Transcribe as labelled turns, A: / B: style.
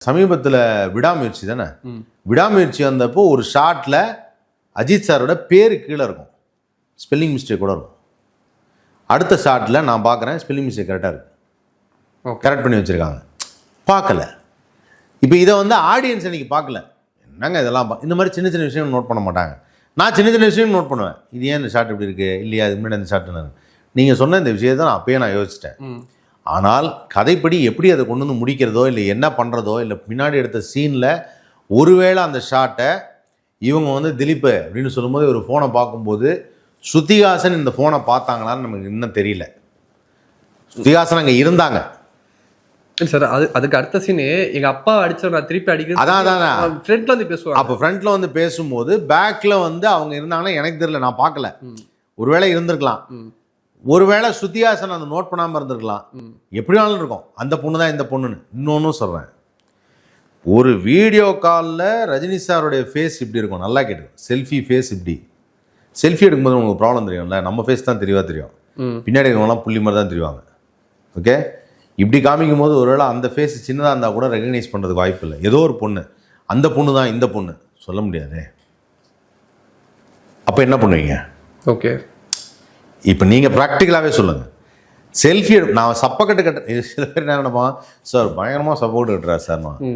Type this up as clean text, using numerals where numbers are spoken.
A: சமீபத்தில் விடாமுயற்சி தானே, விடாமுயற்சி வந்தப்போ ஒரு ஷாட்டில் அஜித் சாரோட பேர் கீழே இருக்கும், ஸ்பெல்லிங் மிஸ்டேக் கூட இருக்கும். அடுத்த ஷாட்டில் நான் பார்க்குறேன் ஸ்பெல்லிங் மிஸ்டேக் கரெக்டாக இருக்கு, கரெக்ட் பண்ணி வச்சுருக்காங்க. பார்க்கல. இப்போ இதை வந்து ஆடியன்ஸ் இன்னைக்கு பார்க்கல, என்னங்க இதெல்லாம் இந்த மாதிரி சின்ன சின்ன விஷயம் நோட் பண்ண மாட்டாங்க. நான் சின்ன சின்ன விஷயம் நோட் பண்ணுவேன், இது ஏன் இந்த ஷாட் இப்படி இருக்குது, இல்லையா இது முன்னாடி அந்த ஷாட். நீங்கள் சொன்ன இந்த விஷயத்தை நான் அப்பயே நான் யோசிச்சிட்டேன். ஆனால் கதைப்படி எப்படி அதை கொண்டு வந்து முடிக்கிறதோ இல்லை என்ன பண்ணுறதோ இல்லை பின்னாடி எடுத்த சீனில் ஒருவேளை அந்த ஷாட்டை இவங்க வந்து திலீப் அப்படின்னு சொல்லும்போது ஒரு ஃபோனை பார்க்கும்போது ஸ்ருதிஹாசன் இந்த ஃபோனை பார்த்தாங்களான்னு நமக்கு இன்னும் தெரியல. ஸ்ருதிஹாசன் அங்கே இருந்தாங்க
B: சார். அதுக்கு அடுத்த சீனு எங்கள் அப்பா அடிச்ச நான் திருப்பி அடிக்கிறேன், அதான் ஃப்ரண்ட்ல வந்து பேசுவாங்க.
A: அப்போ ஃப்ரண்ட்ல வந்து பேசும்போது பேக்கில் வந்து அவங்க இருந்தாங்கன்னா எனக்கு தெரியல, நான் பார்க்கல. ஒருவேளை இருந்திருக்கலாம், ஒருவேளை ஸ்ருதிஹாசன் அந்த நோட் பண்ணாமல் இருந்திருக்கலாம், எப்படி வேணாலும் இருக்கும். அந்த பொண்ணு தான் இந்த பொண்ணுன்னு. இன்னொன்னும் சொல்கிறேன், ஒரு வீடியோ காலில் ரஜினி சாருடைய ஃபேஸ் இப்படி இருக்கும், நல்லா கேட்டு செல்ஃபி ஃபேஸ் இப்படி. செல்ஃபி எடுக்கும்போது உங்களுக்கு ப்ராப்ளம் தெரியும்ல, நம்ம ஃபேஸ் தான் தெரியவா தெரியும், பின்னாடி இருக்கவங்களாம் புள்ளி மாதிரி தான் தெரிவாங்க. ஓகே, இப்படி காமிக்கும் போது ஒருவேளை அந்த ஃபேஸ் சின்னதாக இருந்தால் கூட ரெகக்னைஸ் பண்ணுறதுக்கு வாய்ப்பு இல்லை. ஏதோ ஒரு பொண்ணு, அந்த பொண்ணு தான் இந்த பொண்ணு சொல்ல முடியாது. அப்போ என்ன பண்ணுவீங்க?
B: ஓகே,
A: இப்போ நீங்கள் ப்ராக்டிக்கலாகவே சொல்லுங்கள். செல்ஃபி நான் சப்பக்கட்டு கட்டுறேன், சில பேர் என்ன நினைப்பான், சார் பயங்கரமாக சப்போர்ட் கட்டுறாரு சார். நான்